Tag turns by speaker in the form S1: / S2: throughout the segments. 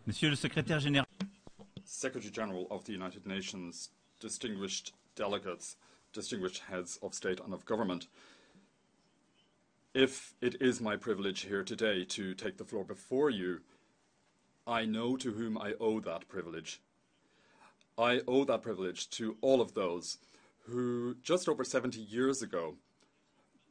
S1: Monsieur le Secrétaire Général.
S2: Secretary General of the United Nations, distinguished delegates, distinguished heads of state and of government, if it is my privilege here today to take the floor before you, I know to whom I owe that privilege. I owe that privilege to all of those who, just over 70 years ago,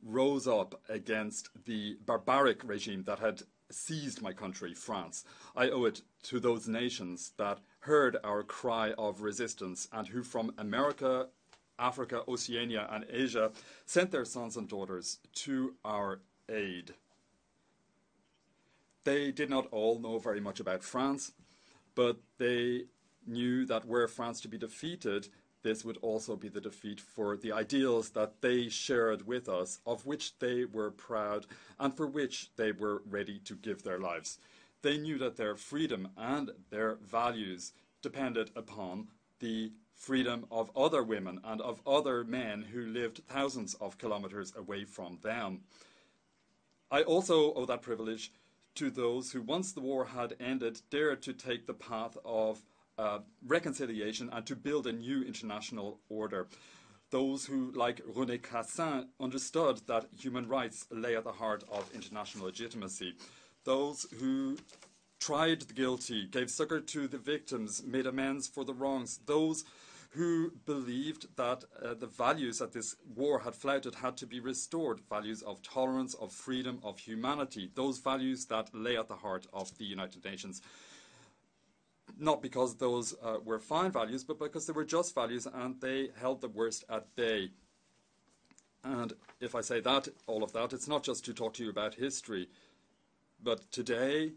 S2: rose up against the barbaric regime that had seized my country, France. I owe it to those nations that heard our cry of resistance and who from America, Africa, Oceania and Asia sent their sons and daughters to our aid. They did not all know very much about France, but they knew that were France to be defeated, this would also be the defeat for the ideals that they shared with us, of which they were proud and for which they were ready to give their lives. They knew that their freedom and their values depended upon the freedom of other women and of other men who lived thousands of kilometers away from them. I also owe that privilege to those who, once the war had ended, dared to take the path of reconciliation and to build a new international order. Those who, like René Cassin, understood that human rights lay at the heart of international legitimacy. Those who tried the guilty, gave succor to the victims, made amends for the wrongs. Those who believed that the values that this war had flouted had to be restored, values of tolerance, of freedom, of humanity, those values that lay at the heart of the United Nations. Not because those were fine values, but because they were just values and they held the worst at bay. And if I say that, all of that, it's not just to talk to you about history, but today,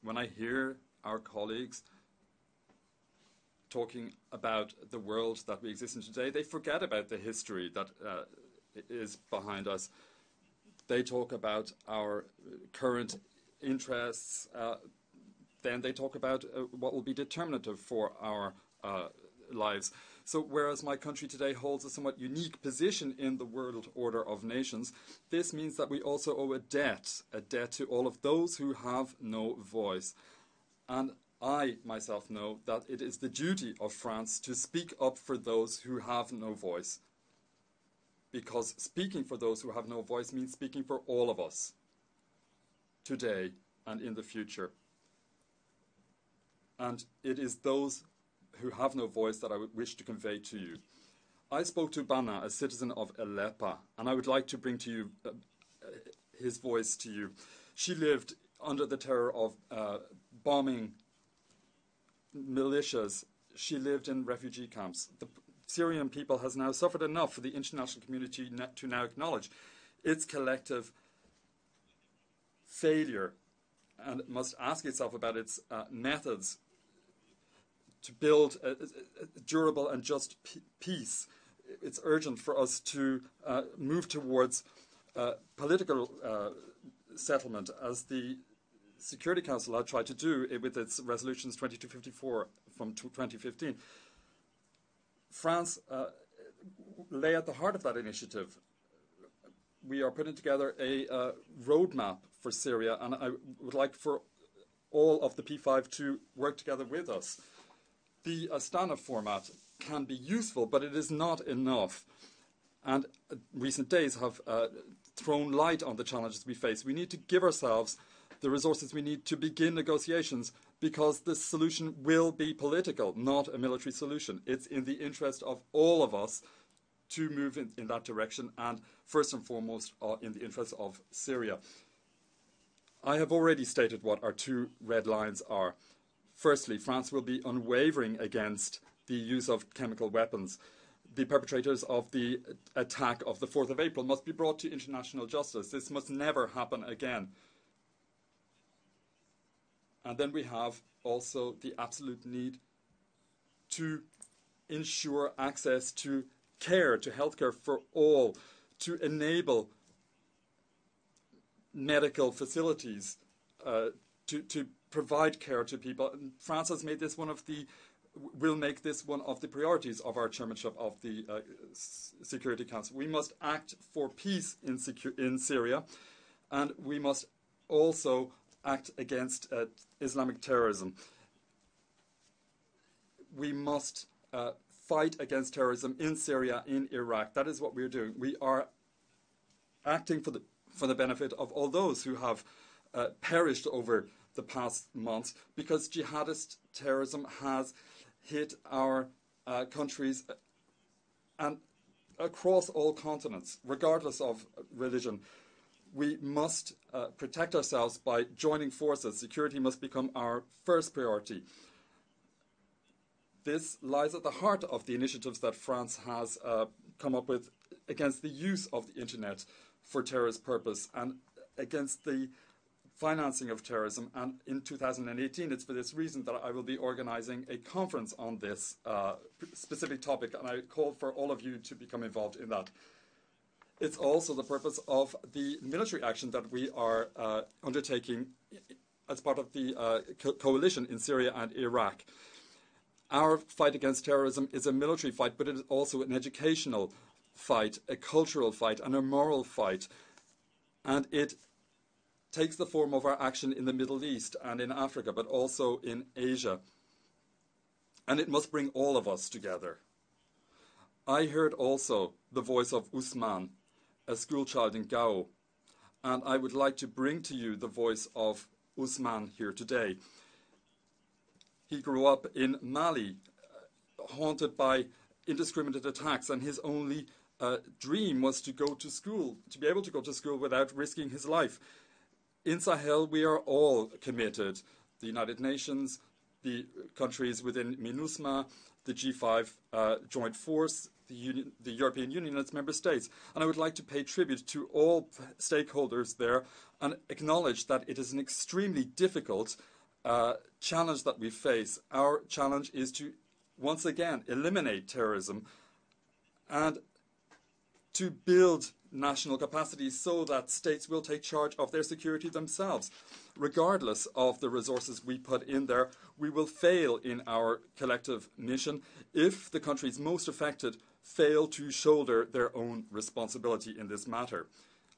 S2: when I hear our colleagues talking about the world that we exist in today, they forget about the history that is behind us. They talk about our current interests, then they talk about what will be determinative for our lives. So whereas my country today holds a somewhat unique position in the world order of nations, this means that we also owe a debt to all of those who have no voice. And I myself know that it is the duty of France to speak up for those who have no voice. Because speaking for those who have no voice means speaking for all of us, today and in the future. And it is those who have no voice that I would wish to convey to you. I spoke to Bana, a citizen of Aleppo, and I would like to bring to you his voice to you. She lived under the terror of bombing militias. She lived in refugee camps. The Syrian people has now suffered enough for the international community to now acknowledge its collective failure and must ask itself about its methods to build a durable and just peace. It's urgent for us to move towards political settlement, as the Security Council had tried to do with its resolutions 2254 from 2015. France lay at the heart of that initiative. We are putting together a roadmap for Syria, and I would like for all of the P5 to work together with us. The Astana format can be useful, but it is not enough. And recent days have thrown light on the challenges we face. We need to give ourselves the resources we need to begin negotiations, because the solution will be political, not a military solution. It's in the interest of all of us to move in that direction, and first and foremost in the interest of Syria. I have already stated what our two red lines are. Firstly, France will be unwavering against the use of chemical weapons. The perpetrators of the attack of the 4th of April must be brought to international justice. This must never happen again. And then we have also the absolute need to ensure access to care, to healthcare for all, to enable medical facilities to provide care to people. And France has made this will make this one of the priorities of our chairmanship of the Security Council. We must act for peace in Syria, and we must also act against Islamic terrorism. We must fight against terrorism in Syria, in Iraq. That is what we're doing. We are acting for the benefit of all those who have perished over the past months, because jihadist terrorism has hit our countries and across all continents, regardless of religion. We must protect ourselves by joining forces. Security must become our first priority. This lies at the heart of the initiatives that France has come up with against the use of the internet for terrorist purpose and against the financing of terrorism. And in 2018, it's for this reason that I will be organizing a conference on this specific topic, and I call for all of you to become involved in that. It's also the purpose of the military action that we are undertaking as part of the coalition in Syria and Iraq. Our fight against terrorism is a military fight, but it is also an educational fight, a cultural fight, and a moral fight. And it takes the form of our action in the Middle East and in Africa, but also in Asia. And it must bring all of us together. I heard also the voice of Usman, a schoolchild in Gao, and I would like to bring to you the voice of Usman here today. He grew up in Mali, haunted by indiscriminate attacks, and his only dream was to go to school, to be able to go to school without risking his life. In Sahel, we are all committed. The United Nations, the countries within MINUSMA, the G5 Joint Force, the European Union and its member states. And I would like to pay tribute to all stakeholders there and acknowledge that it is an extremely difficult challenge that we face. Our challenge is to, once again, eliminate terrorism and to build national capacity so that states will take charge of their security themselves. Regardless of the resources we put in there, we will fail in our collective mission if the countries most affected fail to shoulder their own responsibility in this matter.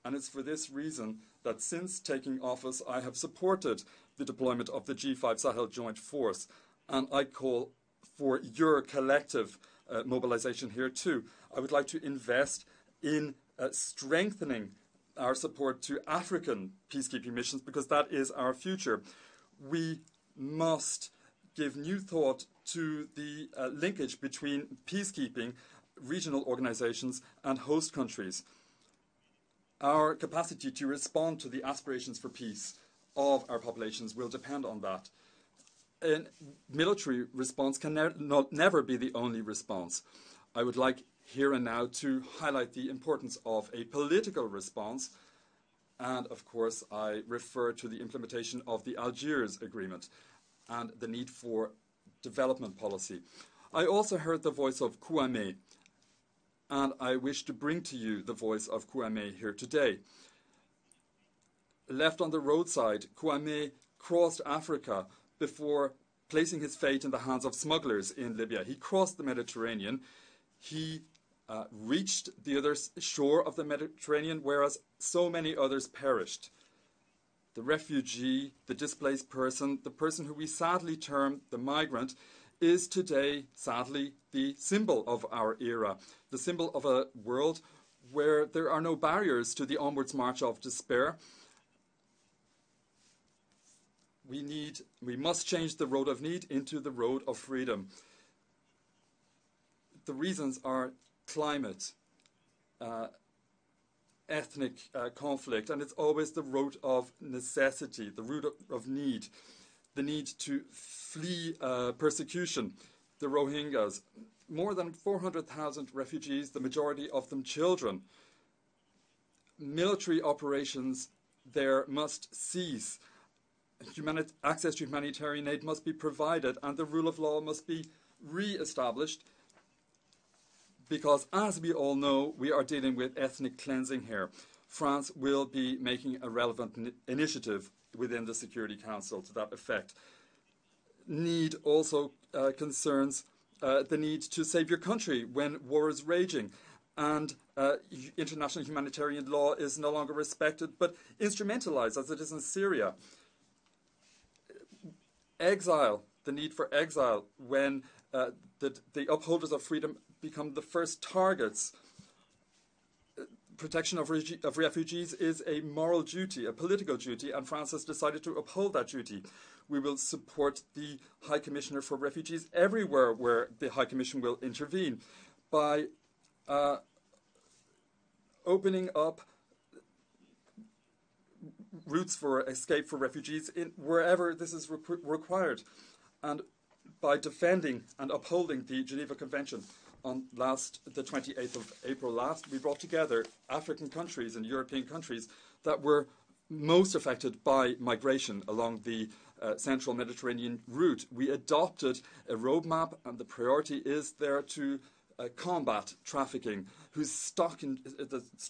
S2: And it's for this reason that since taking office, I have supported the deployment of the G5 Sahel Joint Force, and I call for your collective mobilization here too. I would like to invest in strengthening our support to African peacekeeping missions, because that is our future. We must give new thought to the linkage between peacekeeping, regional organizations, and host countries. Our capacity to respond to the aspirations for peace of our populations will depend on that. A military response can never be the only response. I would like here and now to highlight the importance of a political response, and of course I refer to the implementation of the Algiers Agreement and the need for development policy. I also heard the voice of Kouame, and I wish to bring to you the voice of Kouame here today. Left on the roadside, Kouame crossed Africa before placing his fate in the hands of smugglers in Libya. He crossed the Mediterranean. He reached the other shore of the Mediterranean, whereas so many others perished. The refugee, the displaced person, the person who we sadly term the migrant, is today, sadly, the symbol of our era, the symbol of a world where there are no barriers to the onwards march of despair. We must change the road of need into the road of freedom. The reasons are climate, ethnic conflict, and it's always the road of necessity, the root of need, the need to flee persecution. The Rohingyas, more than 400,000 refugees, the majority of them children. Military operations there must cease. Access to humanitarian aid must be provided, and the rule of law must be re-established, because as we all know, we are dealing with ethnic cleansing here. France will be making a relevant initiative within the Security Council to that effect. Need also concerns the need to save your country when war is raging and international humanitarian law is no longer respected but instrumentalized, as it is in Syria. exile, the need for exile, when the upholders of freedom become the first targets. Protection of refugees is a moral duty, a political duty, and France has decided to uphold that duty. We will support the High Commissioner for Refugees everywhere where the High Commission will intervene by opening up routes for escape for refugees wherever this is required, and by defending and upholding the Geneva Convention. On the 28th of April last, we brought together African countries and European countries that were most affected by migration along the central Mediterranean route. We adopted a roadmap, and the priority is there to combat trafficking,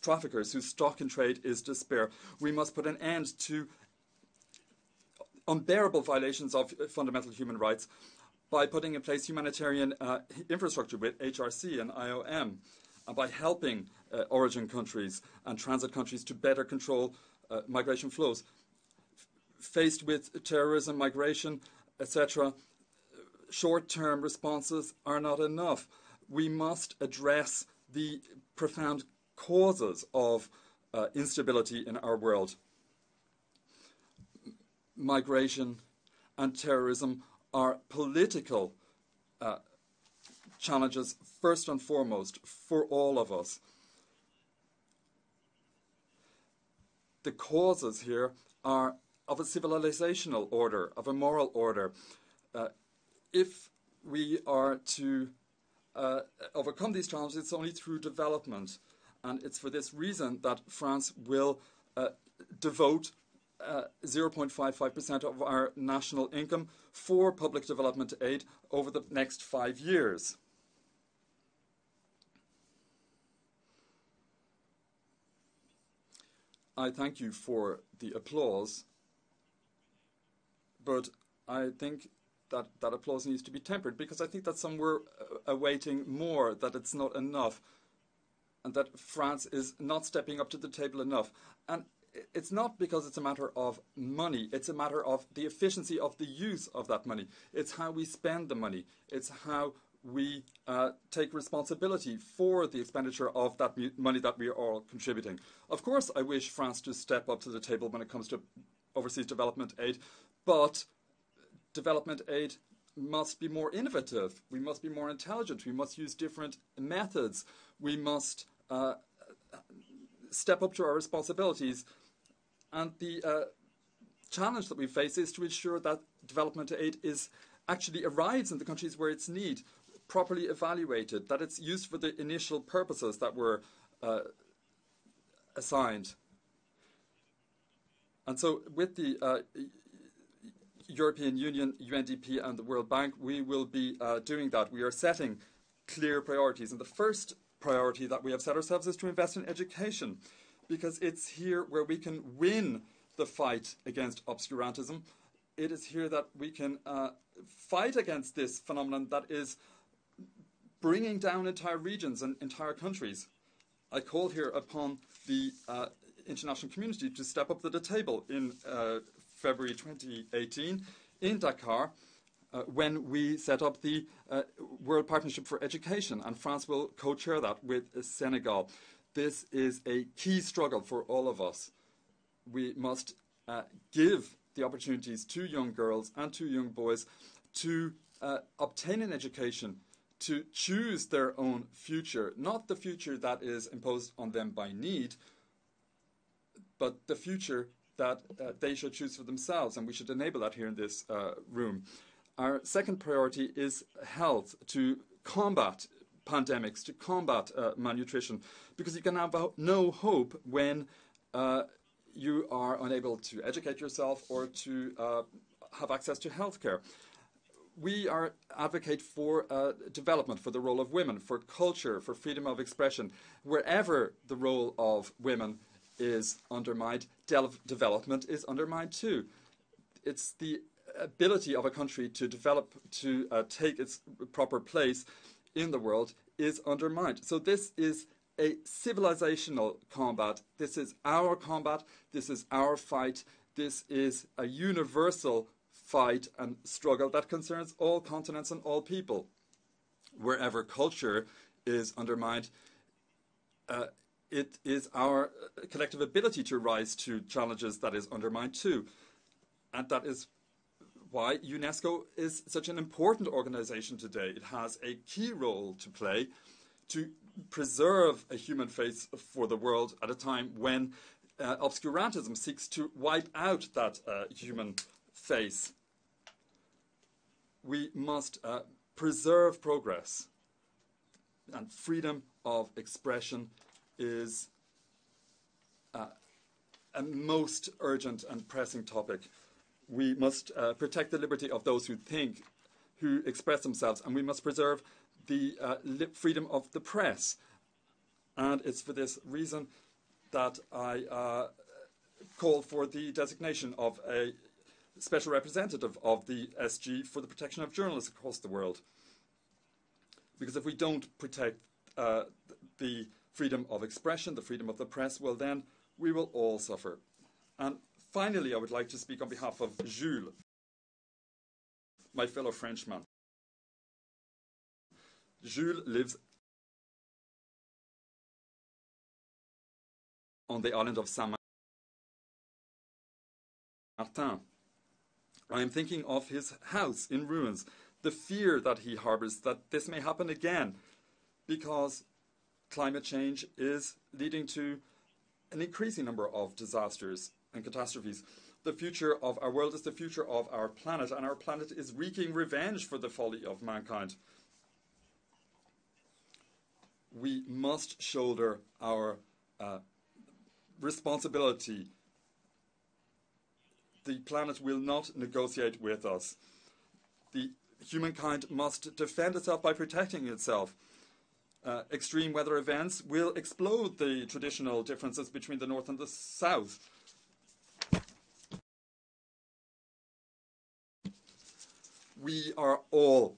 S2: traffickers whose stock in trade is despair. We must put an end to unbearable violations of fundamental human rights by putting in place humanitarian infrastructure with HRC and IOM, and by helping origin countries and transit countries to better control migration flows. Faced with terrorism, migration, etc., short-term responses are not enough. We must address the profound causes of instability in our world. Migration and terrorism are political challenges, first and foremost, for all of us. The causes here are of a civilizational order, of a moral order. If we are to overcome these challenges, it's only through development. And it's for this reason that France will devote 0.55% of our national income for public development aid over the next 5 years. I thank you for the applause, but I think that that applause needs to be tempered, because I think that some were awaiting more, that it's not enough, and that France is not stepping up to the table enough. And it's not because it's a matter of money, it's a matter of the efficiency of the use of that money. It's how we spend the money. It's how we take responsibility for the expenditure of that money that we are all contributing. Of course, I wish France to step up to the table when it comes to overseas development aid, but development aid must be more innovative. We must be more intelligent. We must use different methods. We must step up to our responsibilities. And the challenge that we face is to ensure that development aid actually arrives in the countries where it's needed, properly evaluated, that it's used for the initial purposes that were assigned. And so with the European Union, UNDP and the World Bank, we will be doing that. We are setting clear priorities. And the first priority that we have set ourselves is to invest in education, because it's here where we can win the fight against obscurantism. It is here that we can fight against this phenomenon that is bringing down entire regions and entire countries. I call here upon the international community to step up to the table in February 2018 in Dakar, when we set up the World Partnership for Education, and France will co-chair that with Senegal. This is a key struggle for all of us. We must give the opportunities to young girls and to young boys to obtain an education, to choose their own future, not the future that is imposed on them by need, but the future that they should choose for themselves, and we should enable that here in this room. Our second priority is health, to combat pandemics, to combat malnutrition, because you can have no hope when you are unable to educate yourself or to have access to healthcare. We advocate for development, for the role of women, for culture, for freedom of expression. Wherever the role of women is undermined, development is undermined too. It's the ability of a country to develop, to take its proper place in the world is undermined. So this is a civilizational combat. This is our combat. This is our fight. This is a universal fight and struggle that concerns all continents and all people. Wherever culture is undermined, it is our collective ability to rise to challenges that is undermined too. And that is why UNESCO is such an important organization today. It has a key role to play to preserve a human face for the world at a time when obscurantism seeks to wipe out that human face. We must preserve progress, and freedom of expression is a most urgent and pressing topic. We must protect the liberty of those who think, who express themselves, and we must preserve the freedom of the press. And it's for this reason that I call for the designation of a special representative of the SG for the protection of journalists across the world. Because if we don't protect the freedom of expression, the freedom of the press, well then we will all suffer. And finally, I would like to speak on behalf of Jules, my fellow Frenchman. Jules lives on the island of Saint-Martin. I am thinking of his house in ruins, the fear that he harbors that this may happen again, because climate change is leading to an increasing number of disasters and catastrophes. The future of our world is the future of our planet, and our planet is wreaking revenge for the folly of mankind. We must shoulder our responsibility. The planet will not negotiate with us. Humankind must defend itself by protecting itself. Extreme weather events will explode the traditional differences between the North and the South. We are all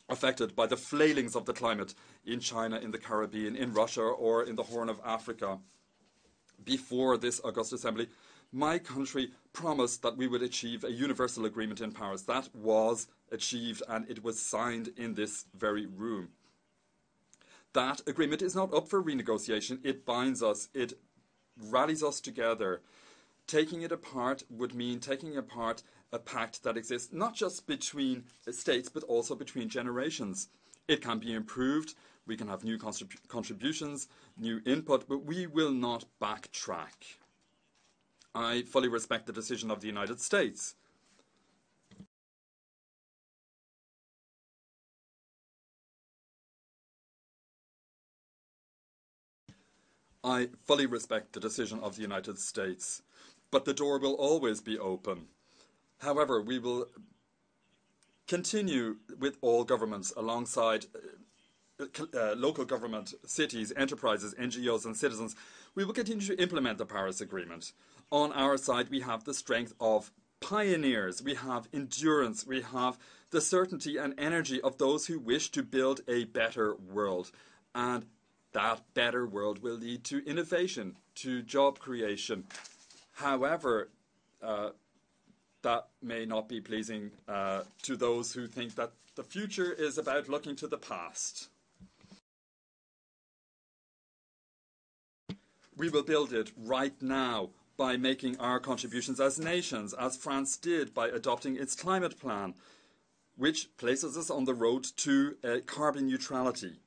S2: affected by the flailings of the climate in China, in the Caribbean, in Russia, or in the Horn of Africa. Before this August Assembly, my country promised that we would achieve a universal agreement in Paris. That was achieved, and it was signed in this very room. That agreement is not up for renegotiation. It binds us. It rallies us together. Taking it apart would mean taking apart a pact that exists not just between states, but also between generations. It can be improved. We can have new contributions, new input, but we will not backtrack. I fully respect the decision of the United States. I fully respect the decision of the United States, but the door will always be open. However, we will continue with all governments alongside local government, cities, enterprises, NGOs and citizens. We will continue to implement the Paris Agreement. On our side, we have the strength of pioneers, we have endurance, we have the certainty and energy of those who wish to build a better world. And that better world will lead to innovation, to job creation. However, that may not be pleasing to those who think that the future is about looking to the past. We will build it right now by making our contributions as nations, as France did by adopting its climate plan, which places us on the road to carbon neutrality.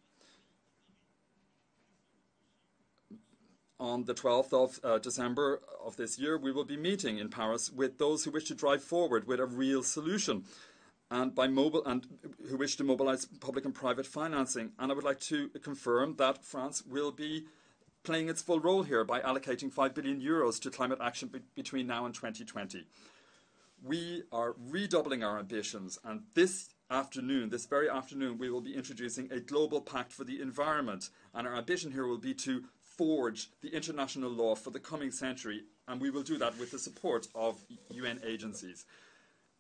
S2: On the 12th of December of this year, we will be meeting in Paris with those who wish to drive forward with a real solution, and who wish to mobilize public and private financing. And I would like to confirm that France will be playing its full role here by allocating 5 billion euros to climate action between now and 2020. We are redoubling our ambitions, and this very afternoon, we will be introducing a global pact for the environment. And our ambition here will be to forge the international law for the coming century, and we will do that with the support of UN agencies.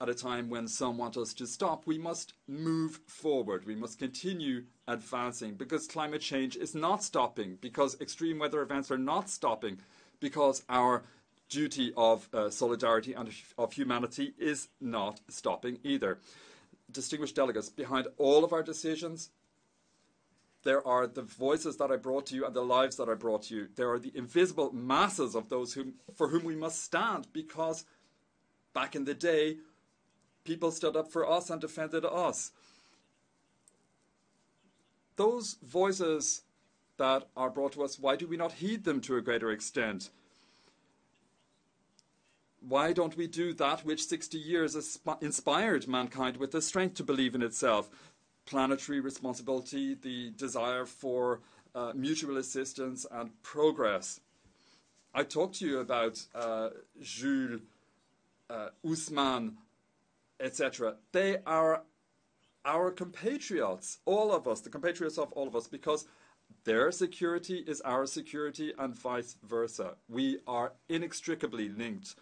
S2: At a time when some want us to stop, we must move forward. We must continue advancing, because climate change is not stopping, because extreme weather events are not stopping, because our duty of solidarity and of humanity is not stopping either. Distinguished delegates, behind all of our decisions, there are the voices that I brought to you and the lives that I brought to you. There are the invisible masses of those for whom we must stand, because back in the day, people stood up for us and defended us. Those voices that are brought to us, why do we not heed them to a greater extent? Why don't we do that which 60 years inspired mankind with the strength to believe in itself? Planetary responsibility, the desire for mutual assistance and progress. I talked to you about Jules, Ousmane, etc. They are our compatriots, all of us, the compatriots of all of us, because their security is our security and vice versa. We are inextricably linked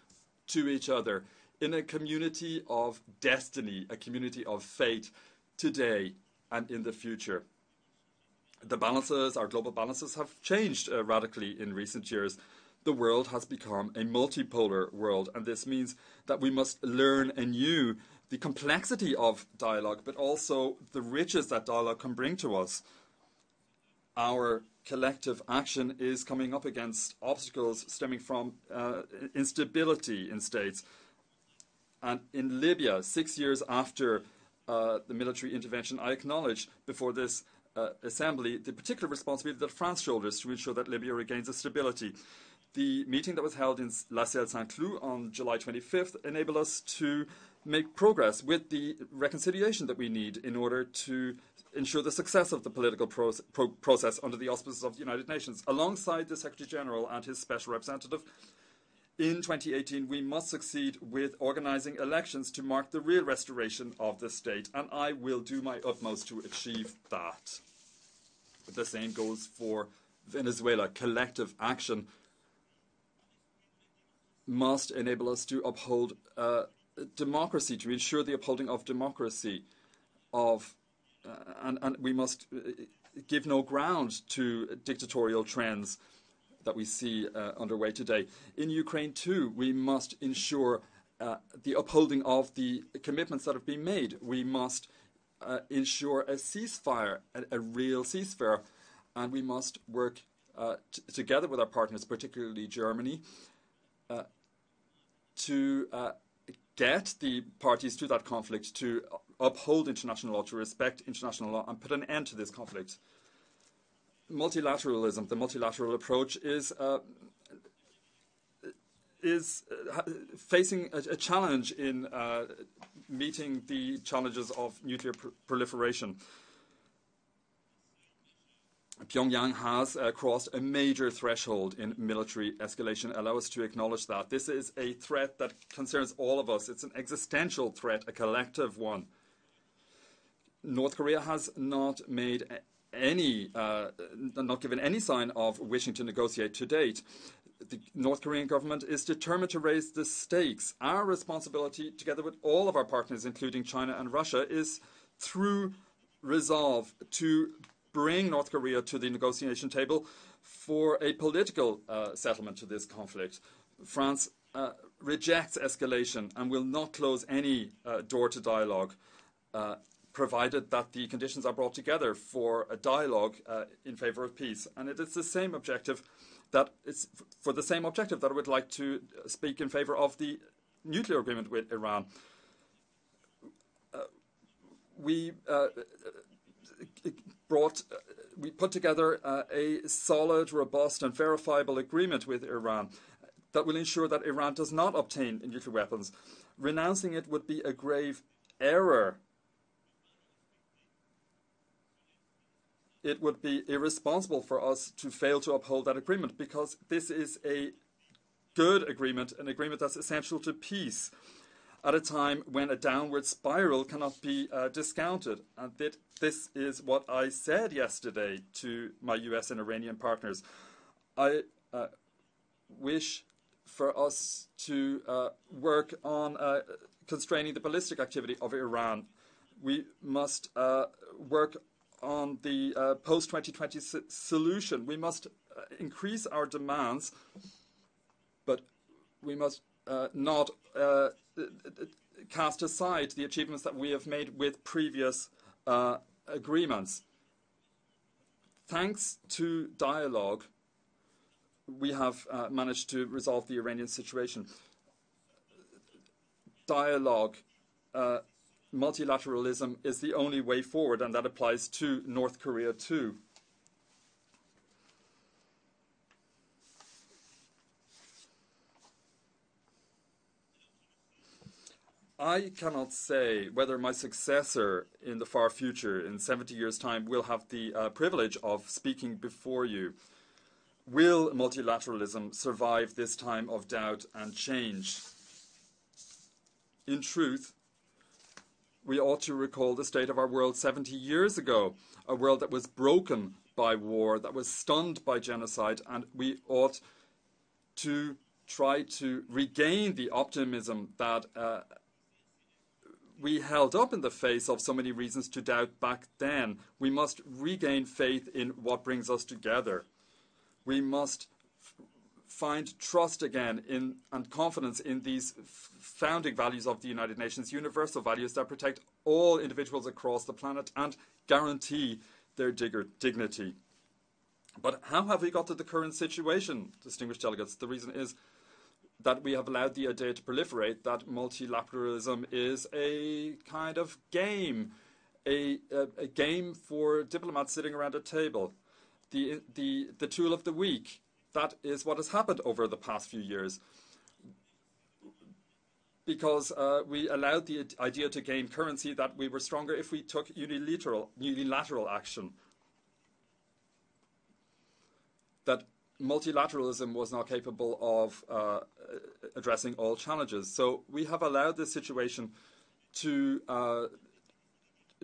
S2: to each other in a community of destiny, a community of fate, today and in the future. The balances, our global balances, have changed radically in recent years. The world has become a multipolar world, and this means that we must learn anew the complexity of dialogue, but also the riches that dialogue can bring to us. Our collective action is coming up against obstacles stemming from instability in states. And in Libya, 6 years after the military intervention, I acknowledge before this assembly the particular responsibility that France shoulders to ensure that Libya regains its stability. The meeting that was held in La Celle-Saint-Cloud on July 25th enabled us to make progress with the reconciliation that we need in order to ensure the success of the political process under the auspices of the United Nations. Alongside the Secretary General and his Special Representative, in 2018 we must succeed with organising elections to mark the real restoration of the state, and I will do my utmost to achieve that. The same goes for Venezuela. Collective action must enable us to uphold democracy, to ensure the upholding of democracy, and we must give no ground to dictatorial trends that we see underway today. In Ukraine too, we must ensure the upholding of the commitments that have been made. We must ensure a ceasefire, a real ceasefire, and we must work together with our partners, particularly Germany, to get the parties to that conflict to uphold international law, to respect international law, and put an end to this conflict. Multilateralism, the multilateral approach, is facing a challenge in meeting the challenges of nuclear proliferation. Pyongyang has crossed a major threshold in military escalation. Allow us to acknowledge that. This is a threat that concerns all of us. It's an existential threat, a collective one. North Korea has not made not given any sign of wishing to negotiate to date. The North Korean government is determined to raise the stakes. Our responsibility, together with all of our partners, including China and Russia, is through resolve to bring North Korea to the negotiation table for a political settlement to this conflict. France rejects escalation and will not close any door to dialogue, provided that the conditions are brought together for a dialogue in favour of peace. And it is the same objective that I would like to speak in favour of the nuclear agreement with Iran. We put together a solid, robust and verifiable agreement with Iran that will ensure that Iran does not obtain nuclear weapons. Renouncing it would be a grave error. It would be irresponsible for us to fail to uphold that agreement, because this is a good agreement, an agreement that's essential to peace at a time when a downward spiral cannot be discounted. And this is what I said yesterday to my US and Iranian partners. I wish for us to work on constraining the ballistic activity of Iran. We must work on the post-2020 solution. We must increase our demands, but not cast aside the achievements that we have made with previous agreements. Thanks to dialogue, we have managed to resolve the Iranian situation. Dialogue, multilateralism is the only way forward, and that applies to North Korea too. I cannot say whether my successor in the far future, in 70 years' time, will have the privilege of speaking before you. Will multilateralism survive this time of doubt and change? In truth, we ought to recall the state of our world 70 years ago, a world that was broken by war, that was stunned by genocide, and we ought to try to regain the optimism that we held up in the face of so many reasons to doubt back then. We must regain faith in what brings us together. We must find trust again in and confidence in these founding values of the United Nations, universal values that protect all individuals across the planet and guarantee their dignity. But how have we got to the current situation, distinguished delegates? The reason is that we have allowed the idea to proliferate that multilateralism is a kind of game, a game for diplomats sitting around a table, the tool of the weak. That is what has happened over the past few years, because we allowed the idea to gain currency that we were stronger if we took unilateral action. That multilateralism was not capable of addressing all challenges. So we have allowed this situation to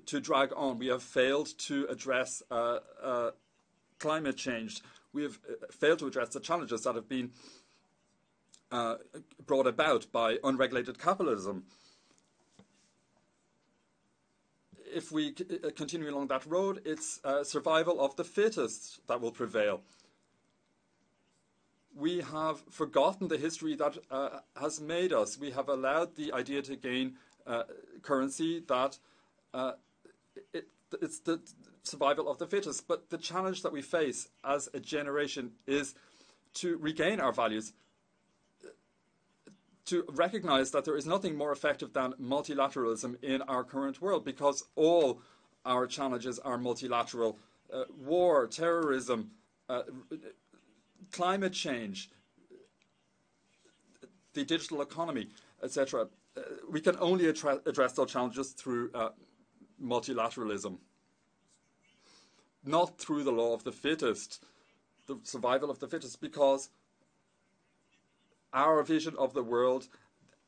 S2: drag on. We have failed to address climate change. We have failed to address the challenges that have been brought about by unregulated capitalism. If we continue along that road, it's survival of the fittest that will prevail. We have forgotten the history that has made us. We have allowed the idea to gain currency that it's the survival of the fittest. But the challenge that we face as a generation is to regain our values, to recognize that there is nothing more effective than multilateralism in our current world, because all our challenges are multilateral. War, terrorism, climate change, the digital economy, etc. We can only address those challenges through multilateralism, not through the law of the fittest, the survival of the fittest, because our vision of the world,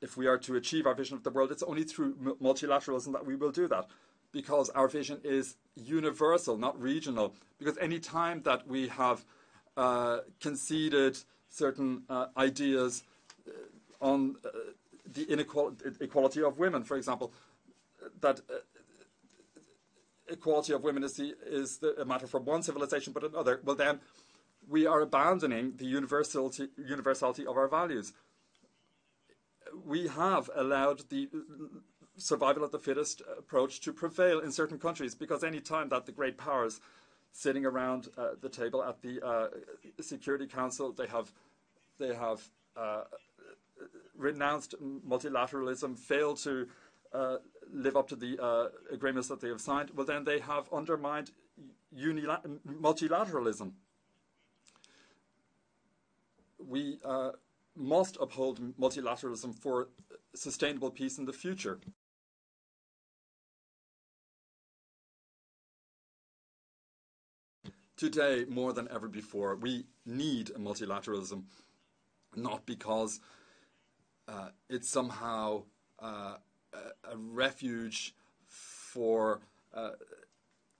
S2: if we are to achieve our vision of the world, it's only through multilateralism that we will do that, because our vision is universal, not regional. Because any time that we have conceded certain ideas on the equality of women, for example, that equality of women is a matter for one civilization but another, well then we are abandoning the universality of our values. We have allowed the survival of the fittest approach to prevail in certain countries, because any time that the great powers sitting around the table at the Security Council, they have renounced multilateralism, failed to live up to the agreements that they have signed, well then they have undermined multilateralism. We must uphold multilateralism for sustainable peace in the future. Today, more than ever before, we need multilateralism, not because it's somehow a refuge for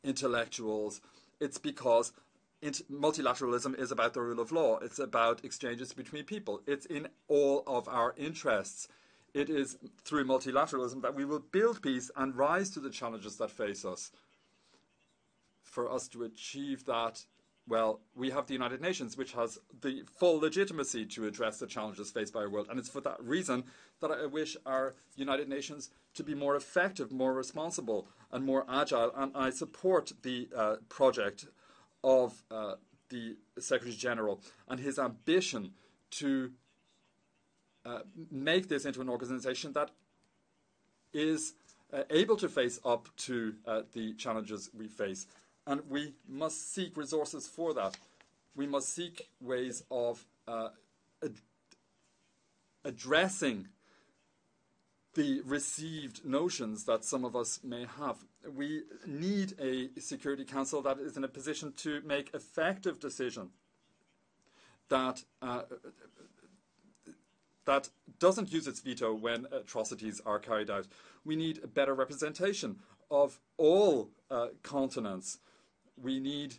S2: intellectuals. It's because multilateralism is about the rule of law. It's about exchanges between people. It's in all of our interests. It is through multilateralism that we will build peace and rise to the challenges that face us. For us to achieve that, Well, we have the United Nations, which has the full legitimacy to address the challenges faced by our world. And it's for that reason that I wish our United Nations to be more effective, more responsible, and more agile. And I support the project of the Secretary General and his ambition to make this into an organization that is able to face up to the challenges we face. And we must seek resources for that. We must seek ways of addressing the received notions that some of us may have. We need a Security Council that is in a position to make effective decisions, that doesn't use its veto when atrocities are carried out. We need a better representation of all continents. We need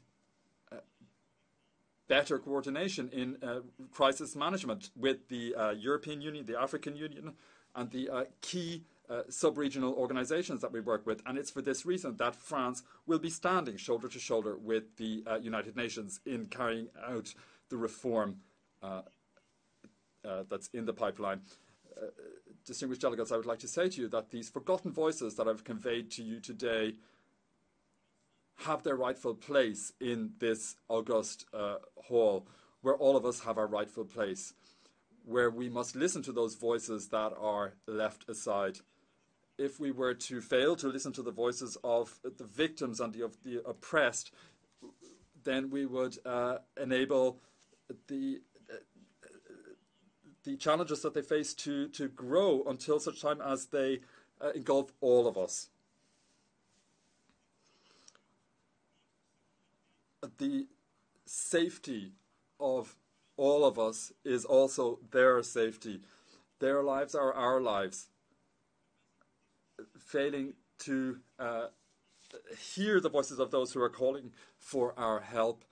S2: better coordination in crisis management with the European Union, the African Union, and the key sub-regional organizations that we work with. And it's for this reason that France will be standing shoulder to shoulder with the United Nations in carrying out the reform that's in the pipeline. Distinguished delegates, I would like to say to you that these forgotten voices that I've conveyed to you today have their rightful place in this august hall, where all of us have our rightful place, where we must listen to those voices that are left aside. If we were to fail to listen to the voices of the victims and of the oppressed, then we would enable the challenges that they face to grow until such time as they engulf all of us. The safety of all of us is also their safety. Their lives are our lives. Failing to hear the voices of those who are calling for our help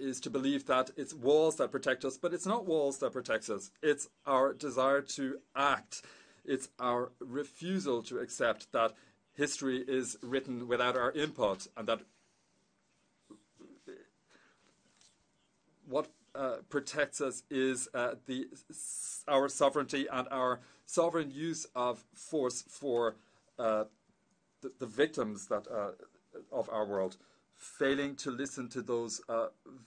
S2: is to believe that it's walls that protect us, but it's not walls that protect us. It's our desire to act. It's our refusal to accept that history is written without our input, and that what protects us is our sovereignty and our sovereign use of force for the victims that of our world. Failing to listen to those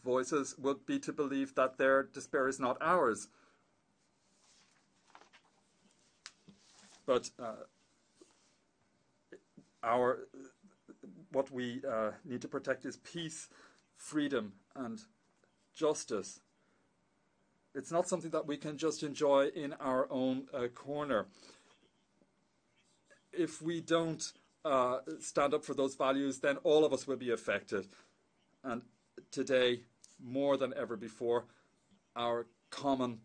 S2: voices would be to believe that their despair is not ours. But what we need to protect is peace, freedom, and justice. It's not something that we can just enjoy in our own corner. If we don't stand up for those values, then all of us will be affected. And today, more than ever before, our common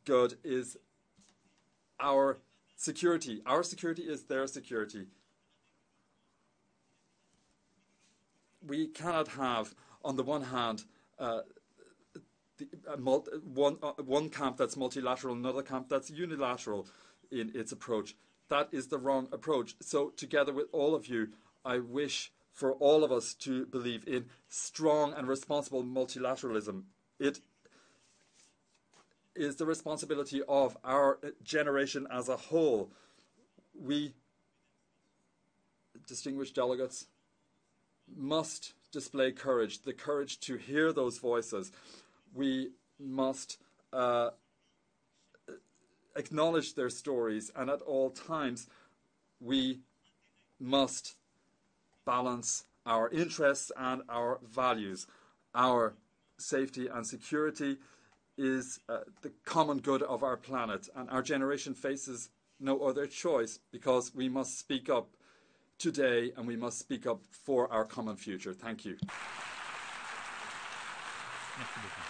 S2: good is our security. Our security is their security. We cannot have, on the one hand, one camp that's multilateral, another camp that's unilateral in its approach. That is the wrong approach. So together with all of you, I wish for all of us to believe in strong and responsible multilateralism. It is the responsibility of our generation as a whole. We, distinguished delegates, must display courage, the courage to hear those voices. We must acknowledge their stories, and at all times we must balance our interests and our values. Our safety and security is the common good of our planet, and our generation faces no other choice, because we must speak up today and we must speak up for our common future. Thank you.
S1: Merci beaucoup.